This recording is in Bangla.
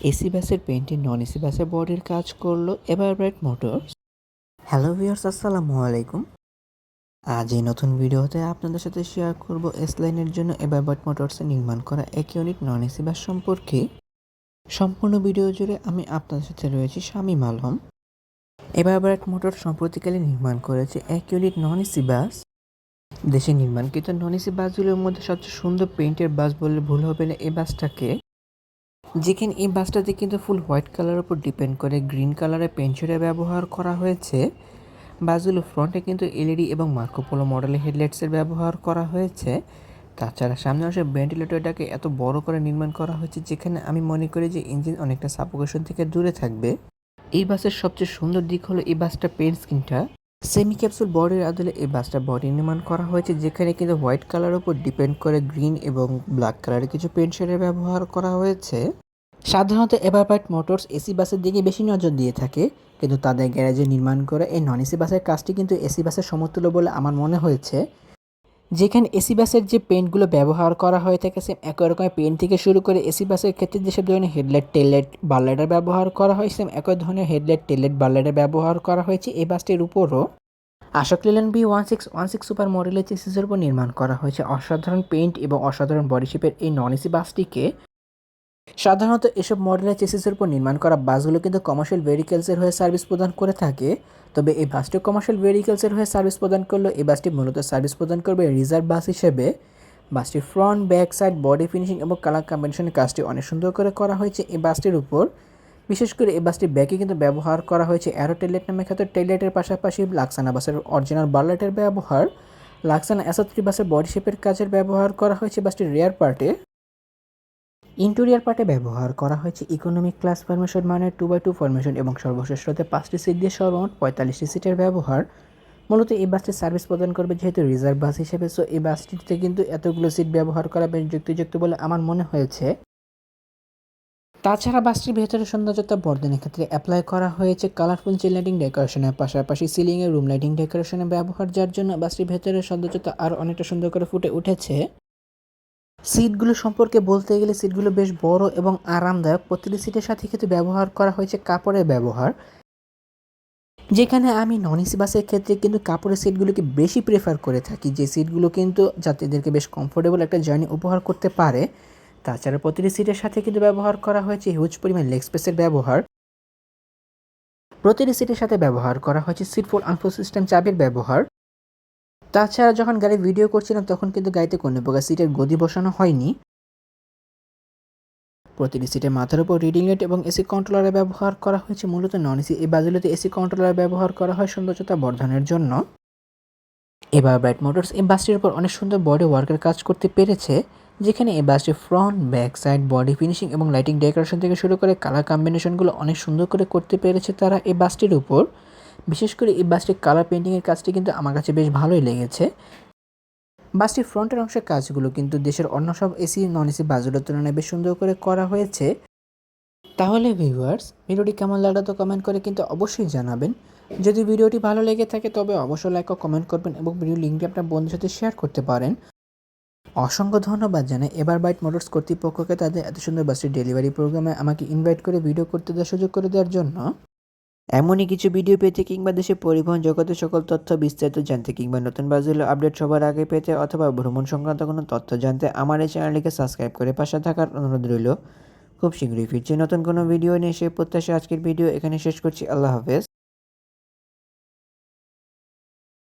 এসি বাসের পেইন্টে নন এসি বাসের বডির কাজ করলো এভারব্রাইট মোটরস। হ্যালো ভিউয়ার্স, আসসালামু আলাইকুম। আজ এই নতুন ভিডিওতে আপনাদের সাথে শেয়ার করব এস লাইনের জন্য এভারব্রাইট মোটরসে নির্মাণ করা এক ইউনিট নন এসি বাস সম্পর্কে। সম্পূর্ণ ভিডিও জুড়ে আমি আপনাদের সাথে রয়েছি শামীম আলম। এভারব্রাইট মোটরস সম্প্রতিকালে নির্মাণ করেছে এক ইউনিট নন এসি বাস। দেশে নির্মাণকৃত নন এসি বাসগুলোর মধ্যে সবচেয়ে সুন্দর পেইন্টের বাস বললে ভুল হবে না এই বাসটাকে। যেখানে এই বাসটাতে কিন্তু ফুল হোয়াইট কালারের উপর ডিপেন্ড করে গ্রিন কালারের পেন্সিলের ব্যবহার করা হয়েছে। বাসগুলো ফ্রন্টে কিন্তু এলইডি এবং মার্কোপোলো মডেলের হেডলাইটসের ব্যবহার করা হয়েছে। তাছাড়া সামনে আসে ভেন্টিলেটরটাকে এত বড় করে নির্মাণ করা হয়েছে, যেখানে আমি মনে করি যে ইঞ্জিন অনেকটা সাফোকেশন থেকে দূরে থাকবে। এই বাসের সবচেয়ে সুন্দর দিক হলো এই বাসটা পেন্ট স্কিনটা সেমি ক্যাপসুল বডির আদলে এই বাসটা বডি নির্মাণ করা হয়েছে, যেখানে কিন্তু হোয়াইট কালারের উপর ডিপেন্ড করে গ্রিন এবং ব্ল্যাক কালারের কিছু পেন্ট শেডের ব্যবহার করা হয়েছে। সাধারণত এভারব্রাইট মোটরস এসি বাসের দিকে বেশি নজর দিয়ে থাকে, কিন্তু তাদের গ্যারেজে নির্মাণ করা এই নন এসি বাসের কাজটি কিন্তু এসি বাসের সমতুল্য বলে আমার মনে হয়েছে। যেখানে এসি বাসের যে পেন্টগুলো ব্যবহার করা হয়ে থাকে সেম একই রকমের পেন্ট থেকে শুরু করে এসি বাসের ক্ষেত্রে যেসব ধরনের হেডলাইট টেললাইট বারলাইটের ব্যবহার করা হয়, সেম একই ধরনের হেডলাইট টেললাইট বারলাইটের ব্যবহার করা হয়েছে এই বাসটির উপরও। আশোক লেল্যান্ড B1616 সুপার মডেলের চেসিসের উপর নির্মাণ করা হয়েছে অসাধারণ পেইন্ট এবং অসাধারণ বডি শেপের এই নন এসি বাসটিকে। সাধারণত এসব মডেলের চেসিসের উপর নির্মাণ করা বাসগুলো কিন্তু কমার্শিয়াল ভেহিকেলসের হয়ে সার্ভিস প্রদান করে থাকে। তবে এই বাসটি কমার্শিয়াল ভেহিকেলসের হয়ে সার্ভিস প্রদান করলেও এই বাসটি মূলত সার্ভিস প্রদান করবে রিজার্ভ বাস হিসেবে। বাসটির front, back side, body finishing এবং কালার কম্বিনেশনের কাজটি অনেক সুন্দর করে করা হয়েছে এই বাসটির উপর। বিশেষ করে এই বাসটির ব্যাকে কিন্তু ব্যবহার করা হয়েছে অ্যারো টেললাইট নামে খ্যাত টেললাইটের পাশাপাশি লাক্সানা বাসের অরিজিনাল বারলাইটের ব্যবহার। লাক্সানা S3 বাসের বডি শেপের কাজের ব্যবহার করা হয়েছে বাসটির রেয়ার পার্টে। ইন্টেরিয়র পার্টে ব্যবহার করা হয়েছে ইকোনমিক ক্লাস ফরমেশন মানের 2x2 ফরমেশন এবং সর্বশেষতে 5টি সিট দিয়ে সর্বমোট 45টি সিটের ব্যবহার। মূলত এই বাসটি সার্ভিস প্রদান করবে যেহেতু রিজার্ভ বাস হিসেবে, সো এই বাসটিতে কিন্তু এতগুলো সিট ব্যবহার করা বেশ যুক্তিযুক্ত বলে আমার মনে হয়েছে। তাছাড়া বাসটির ভেতরে সৌন্দর্যতা বর্ধনের ক্ষেত্রে অ্যাপ্লাই করা হয়েছে কালারফুল চিল লাইটিং ডেকোরেশনের পাশাপাশি সিলিংয়ে রুম লাইটিং ডেকোরেশনের ব্যবহার, যার জন্য বাসটির ভেতরের সৌন্দর্যতা আরও অনেকটা সুন্দর করে ফুটে উঠেছে। সিটগুলো সম্পর্কে বলতে গেলে সিটগুলো বেশ বড় এবং আরামদায়ক। প্রতিটি সিটের সাথে কিন্তু ব্যবহার করা হয়েছে কাপড়ের ব্যবহার, যেখানে আমি নন এসি বাসের ক্ষেত্রে কিন্তু কাপড়ের সিটগুলোকে বেশি প্রেফার করে থাকি, যে সিটগুলো কিন্তু যাত্রীদেরকে বেশ কমফোর্টেবল একটা জার্নি উপহার করতে পারে। তাছাড়া প্রতিটি সিটের সাথে কিন্তু ব্যবহার করা হয়েছে হিউজ পরিমাণ লেগ স্পেসের ব্যবহার। প্রতিটি সিটের সাথে ব্যবহার করা হয়েছে সিট ফোল্ড আনফোল্ড সিস্টেম চাবির ব্যবহার। তাছাড়া যখন গাড়ি ভিডিও করছিলাম তখন কিন্তু গাড়িতে কোনো প্রকার সিটের গদি বসানো হয়নি। প্রতিটি সিটের মাথার উপর রিডিং লাইট এবং এসি কন্ট্রোলারের ব্যবহার করা হয়েছে। মূলত নন এসি এই বাসগুলোতে এসি কন্ট্রোলার ব্যবহার করা হয় সৌন্দর্যতা বর্ধনের জন্য। এভারব্রাইট মোটরস এই বাসটির উপর অনেক সুন্দর বডি ওয়ার্কের কাজ করতে পেরেছে, যেখানে এই বাসটির front, back side, body finishing এবং লাইটিং ডেকোরেশন থেকে শুরু করে কালার কম্বিনেশনগুলো অনেক সুন্দর করে করতে পেরেছে তারা এই বাসটির উপর। বিশেষ করে এই বাসটির কালার পেইন্টিংয়ের কাজটি কিন্তু আমার কাছে বেশ ভালোই লেগেছে। বাসটির ফ্রন্টের অংশের কাজগুলো কিন্তু দেশের অন্য সব এসি নন এসি বাসগুলোর তুলনায় বেশ সুন্দর করে করা হয়েছে। তাহলে ভিউয়ার্স, ভিডিওটি কেমন লাগলো তো কমেন্ট করে কিন্তু অবশ্যই জানাবেন। যদি ভিডিওটি ভালো লেগে থাকে তবে অবশ্যই লাইক ও কমেন্ট করবেন এবং ভিডিও লিঙ্কটি আপনার বন্ধুদের সাথে শেয়ার করতে পারেন। অসংখ্য ধন্যবাদ জানাই এভারব্রাইট মোটরস কর্তৃপক্ষকে তাদের এত সুন্দর বাসটির ডেলিভারি প্রোগ্রামে আমাকে ইনভাইট করে ভিডিও করতে দেওয়ার সুযোগ করে দেওয়ার জন্য। এমনই কিছু ভিডিও পেতে কিংবা দেশের পরিবহন জগতের সকল তথ্য বিস্তারিত জানতে কিংবা নতুন বাসগুলো আপডেট সবার আগে পেতে অথবা ভ্রমণ সংক্রান্ত কোনো তথ্য জানতে আমার এই চ্যানেলটিকে সাবস্ক্রাইব করে পাশে থাকার অনুরোধ রইল। খুব শীঘ্রই ফিরছি নতুন কোনো ভিডিও নিয়ে, সেই প্রত্যাশা আজকের ভিডিও এখানে শেষ করছি। আল্লাহ হাফেজ।